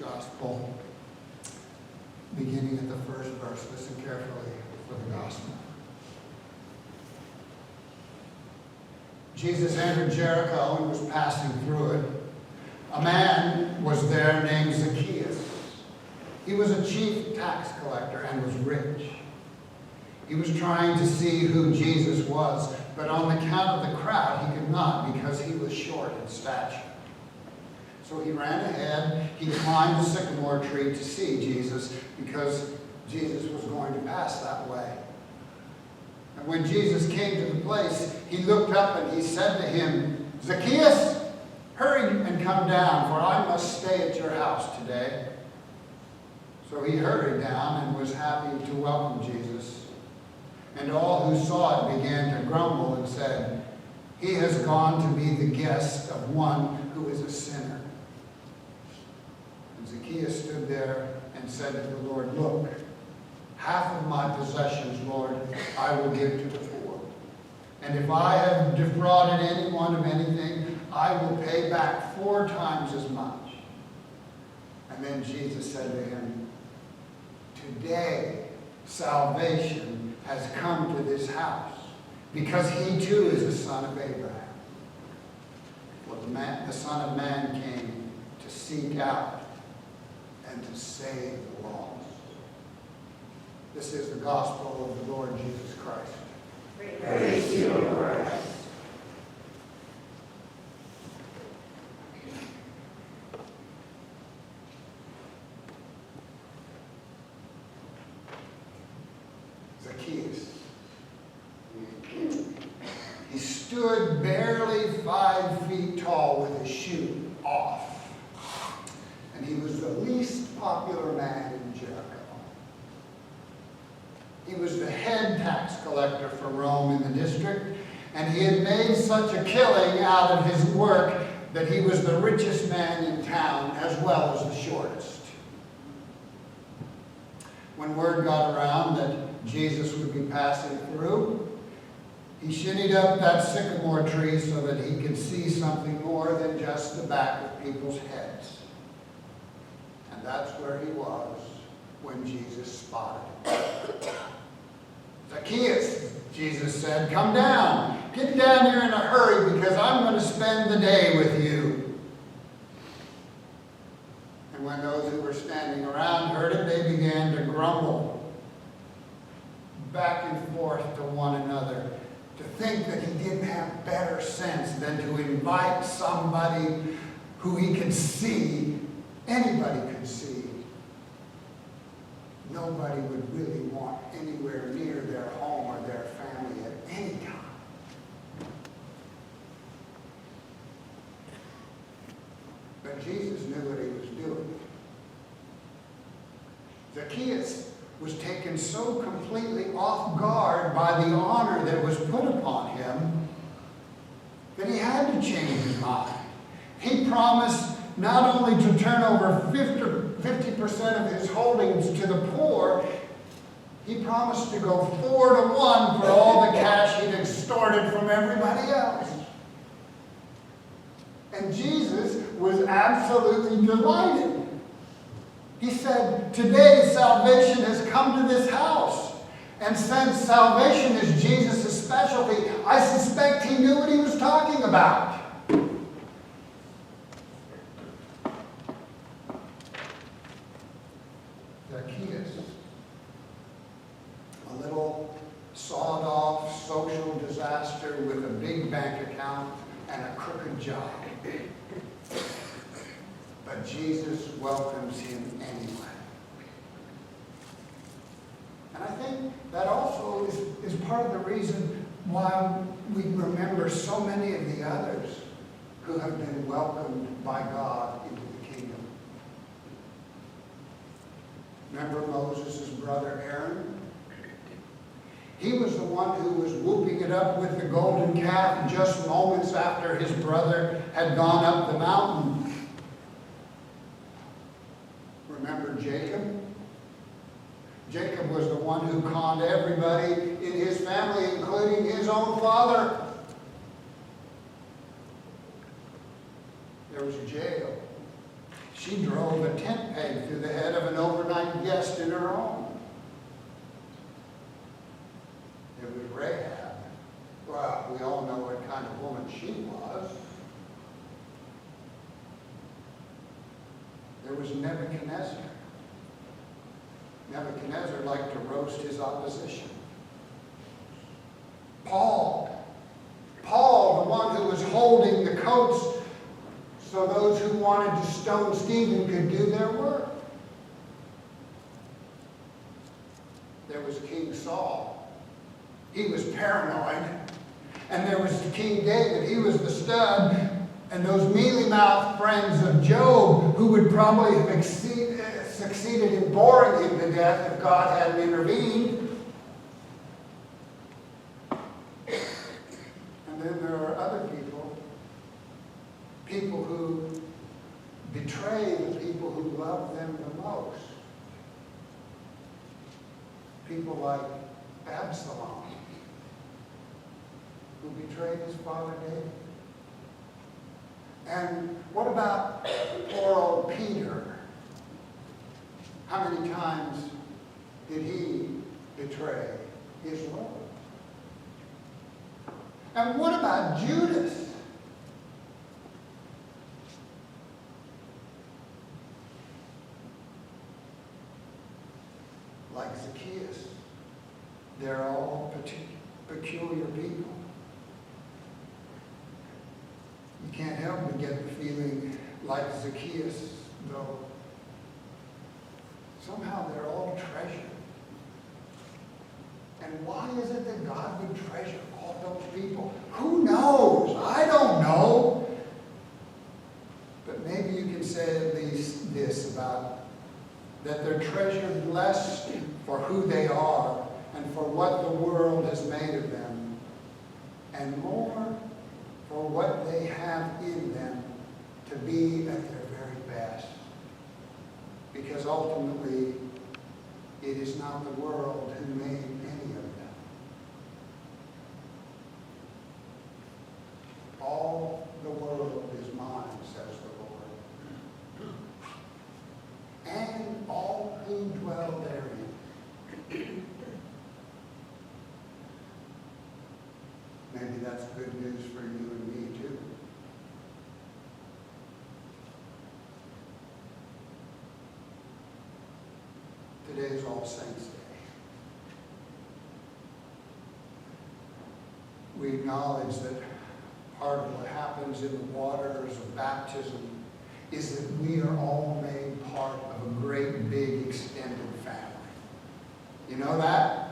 Gospel, beginning at the first verse. Listen carefully for the Gospel. Jesus entered Jericho and was passing through it. A man was there named Zacchaeus. He was a chief tax collector and was rich. He was trying to see who Jesus was, but on account of the crowd, he could not because he was short in stature. So he ran ahead. He climbed a sycamore tree to see Jesus because Jesus was going to pass that way. And when Jesus came to the place, he looked up and he said to him, "Zacchaeus, hurry and come down, for I must stay at your house today." So he hurried down and was happy to welcome Jesus. And all who saw it began to grumble and said, "He has gone to be the guest of one who is a sinner." And Zacchaeus stood there and said to the Lord, "Look, half of my possessions, Lord, I will give to the poor. And if I have defrauded anyone of anything, I will pay back 4 times as much." And then Jesus said to him, "Today salvation has come to this house, because he too is a son of Abraham. For the Son of Man came to seek out and to save the lost." This is the gospel of the Lord Jesus Christ. Praise to you, Lord. Zacchaeus. He stood barely 5 feet tall with his shoe off. And he was the least popular man in Jericho. He was the head tax collector for Rome in the district, and he had made such a killing out of his work that he was the richest man in town as well as the shortest. When word got around that Jesus would be passing through, he shinnied up that sycamore tree so that he could see something more than just the back of people's heads. And that's where he was when Jesus spotted him. "Zacchaeus," Jesus said, "come down. Get down here in a hurry because I'm going to spend the day with you." And when those who were standing around heard it, they began to grumble back and forth to one another, to think that he didn't have better sense than to invite somebody who he could see, anybody could see. Nobody would really want anywhere near their home or their family at any time. But Jesus knew what he was doing. Zacchaeus was taken so completely off guard by the honor that was put upon him that he had to change his mind. He promised not only to turn over 50% of his holdings to the poor, he promised to go 4 to 1 for all the cash he'd extorted from everybody else. And Jesus was absolutely delighted. He said, "Today salvation has come to this house." And since salvation is Jesus' specialty, I suspect he knew what he was talking about. Zacchaeus, a little sawed-off social disaster with a big bank account and a crooked job. But Jesus welcomes him anyway. And I think that also is part of the reason why we remember so many of the others who have been welcomed by God into the kingdom. Remember Moses' brother Aaron? He was the one who was whooping it up with the golden calf just moments after his brother had gone up the mountain. Remember Jacob? Jacob was the one who conned everybody in his family, including his own father. There was jail. She drove a tent peg through the head of an overnight guest in her home. It was Rahab. Well, we all know what kind of woman she was. There was Nebuchadnezzar. Nebuchadnezzar liked to roast his opposition. Paul, the one who was holding the coats so those who wanted to stone Stephen could do their work. There was King Saul. He was paranoid. And there was King David. He was the stud. And those mealy-mouthed friends of Job who would probably have succeeded in boring him to death if God hadn't intervened. And then there are other people who betray the people who love them the most. People like Absalom, who betrayed his father David. And what about poor old Peter? How many times did he betray his Lord? And what about Judas? Like Zacchaeus, they're all peculiar people. You can't help but get the feeling like Zacchaeus, though somehow they're all treasured. And why is it that God would treasure all those people? Who knows? I don't know. But maybe you can say at least this about that they're treasured less for who they are and for what the world has made of them, and more for what they have in them to be at their very best. Because ultimately, it is not the world who made any of them. All the world is mine, says the Lord, and all who dwell therein. Maybe that's good news for you and me too. Today is All Saints' Day. We acknowledge that part of what happens in the waters of baptism is that we are all made part of a great, big, extended family. You know that?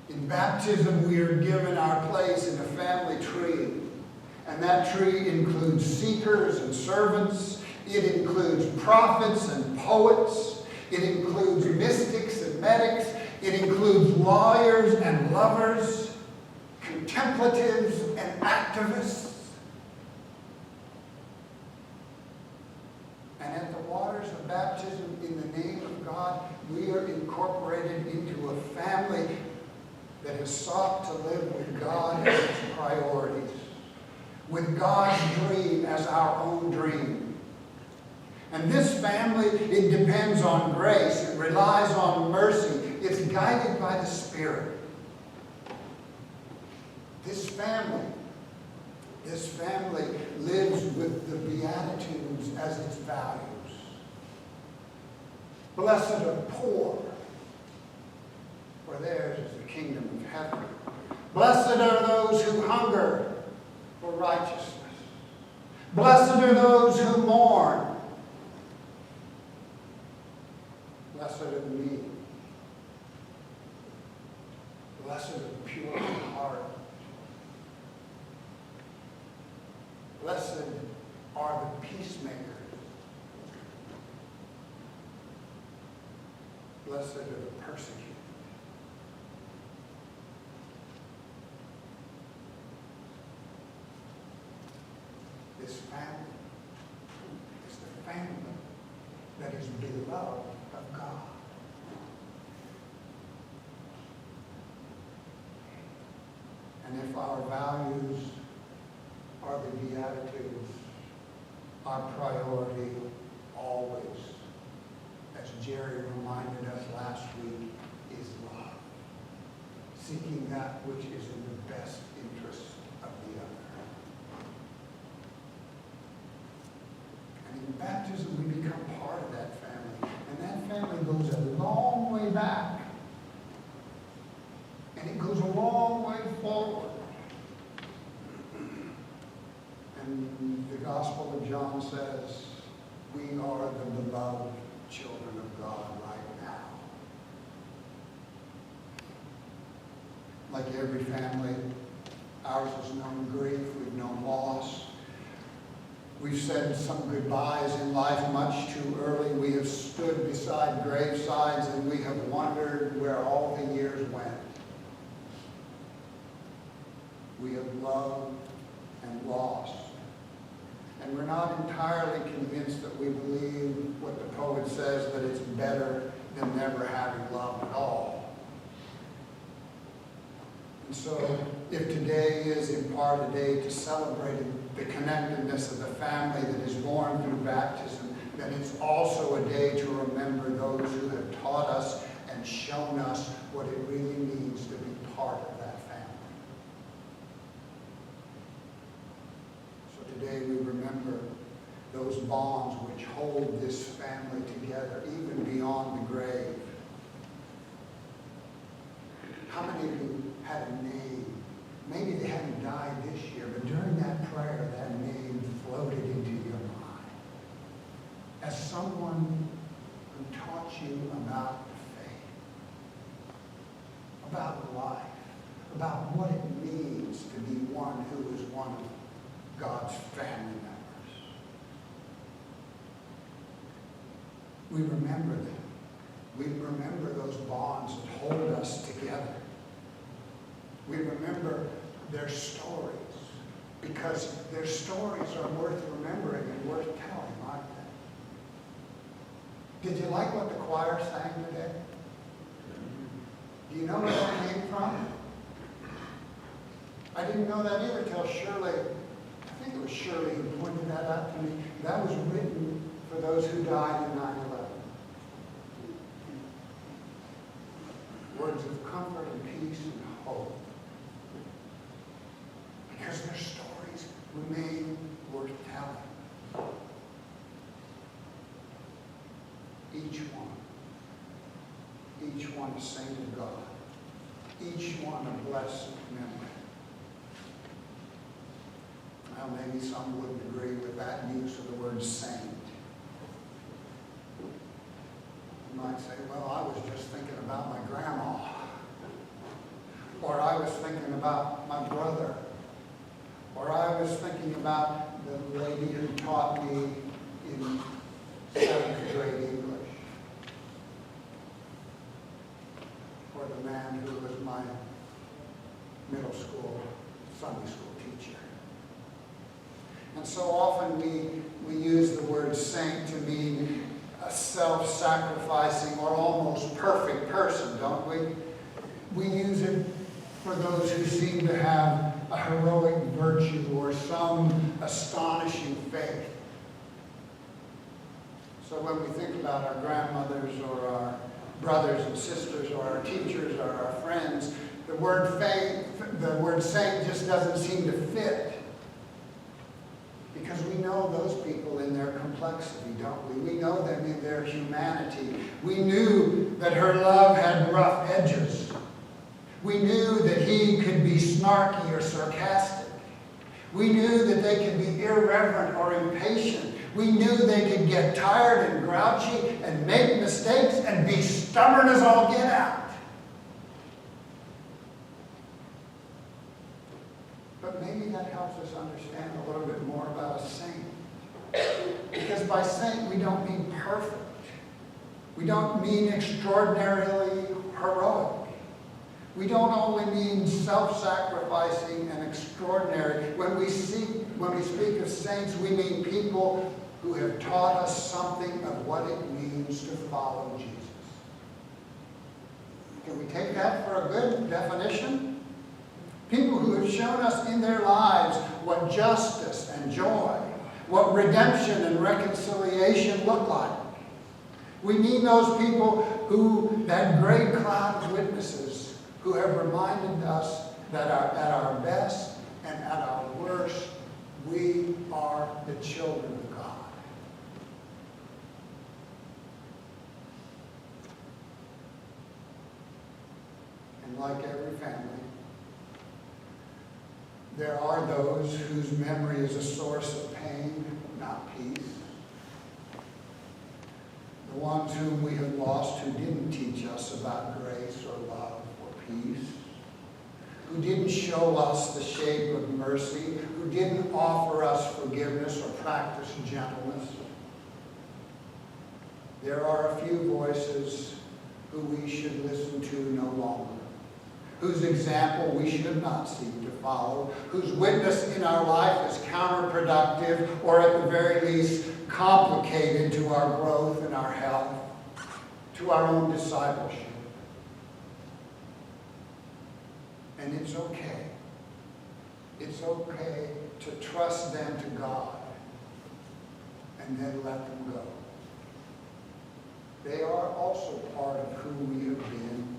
In baptism, we are given our place in a family tree. And that tree includes seekers and servants. It includes prophets and poets. It includes mystics and medics. It includes lawyers and lovers, contemplatives and activists. And at the waters of baptism, in the name of God, we are incorporated into a family that has sought to live with God as its priorities, with God's dream as our own dream. And this family, it depends on grace, it relies on mercy, it's guided by the Spirit. This family lives with the Beatitudes as its values. Blessed are the poor, for theirs is the kingdom of heaven. Blessed are those who hunger for righteousness. Blessed are those who mourn. Blessed are the meek. Blessed are the pure in heart. Blessed are the peacemakers. Blessed are the persecuted. This family is the family that is beloved of God. And if our values are the Beatitudes, our priority always, as Jerry reminded us last week, is love. Seeking that which is in the best interest of the other. And in baptism, we become part of that family. And that family goes a long way back. And it goes a long way forward. And the Gospel of John says, we are the beloved children of God right now. Like every family, ours has known grief, we've known loss. We've said some goodbyes in life much too early. We have stood beside gravesides and we have wondered where all the years went. We have loved and lost. And we're not entirely convinced that we believe what the poet says, that it's better than never having loved at all. And so, if today is in part a day to celebrate the connectedness of the family that is born through baptism, then it's also a day to remember those who have taught us and shown us what it really means to be part of that family. So today we remember those bonds which hold this family together, even beyond the grave. How many of you had a name? Maybe they hadn't died this year, but during that prayer, that name floated into your mind as someone who taught you about faith, about life, about what it means to be one who is one of God's family members. We remember them. We remember those bonds that hold us together. We remember their stories, because their stories are worth remembering and worth telling, aren't they? Did you like what the choir sang today? Do you know where that came from? I didn't know that either till Shirley, I think it was Shirley who pointed that out to me. That was written for those who died in 9/11. Words of comfort and peace and hope. Because their stories remain worth telling. Each one a saint of God. Each one a blessed memory. Well, maybe some wouldn't agree with that use of the word saint. You might say, well, I was just thinking about my grandma. Or I was thinking about my brother. Or I was thinking about the lady who taught me in 7th grade English. Or the man who was my middle school, Sunday school teacher. And so often we use the word saint to mean a self-sacrificing or almost perfect person, don't we? We use it for those who seem to have a heroic virtue or some astonishing faith. So when we think about our grandmothers or our brothers and sisters or our teachers or our friends, the word faith, the word saint just doesn't seem to fit. Because we know those people in their complexity, don't we? We know them in their humanity. We knew that her love had rough edges. We knew that he could be snarky or sarcastic. We knew that they could be irreverent or impatient. We knew they could get tired and grouchy and make mistakes and be stubborn as all get out. But maybe that helps us understand a little bit more about a saint. Because by saint, we don't mean perfect. We don't mean extraordinarily heroic. We don't only mean self-sacrificing and extraordinary. When we speak of saints, we mean people who have taught us something of what it means to follow Jesus. Can we take that for a good definition? People who have shown us in their lives what justice and joy, what redemption and reconciliation look like. We need those people who, that great cloud of witnesses, who have reminded us that at our best and at our worst, we are the children of God. And like every family, there are those whose memory is a source of pain, not peace. The ones whom we have lost who didn't teach us about grace or love or peace, who didn't show us the shape of mercy, who didn't offer us forgiveness or practice gentleness. There are a few voices who we should listen to no longer, whose example we should not seek to follow, whose witness in our life is counterproductive or at the very least complicated to our growth and our health, to our own discipleship. And it's okay. It's okay to trust them to God and then let them go. They are also part of who we have been.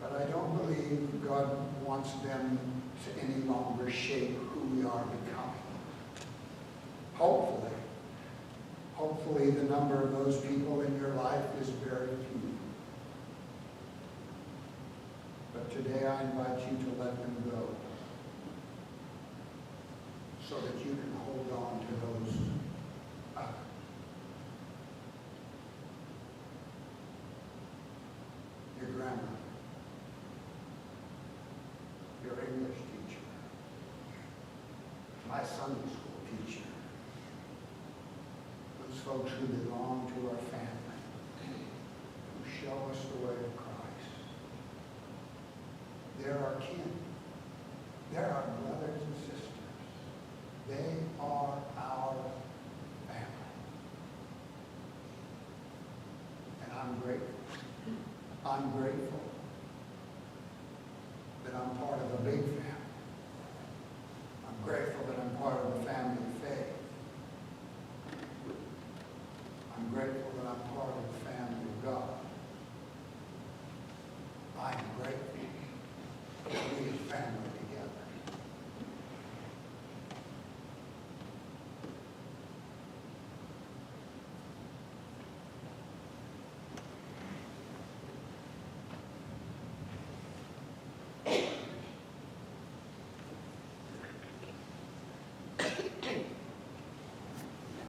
But I don't believe God wants them to any longer shape who we are becoming. Hopefully the number of those people in your life is very few. But today I invite you to let them go so that you can hold on to those others. Your grandmother, your English teacher, my Sunday school teacher, those folks who belong to our family, who show us the way of Christ. They're our kin. They're our brothers and sisters. They are our family. And I'm grateful. I'm grateful that I'm part of a big family. I'm grateful that I'm part of a family of faith. I'm grateful that I'm part of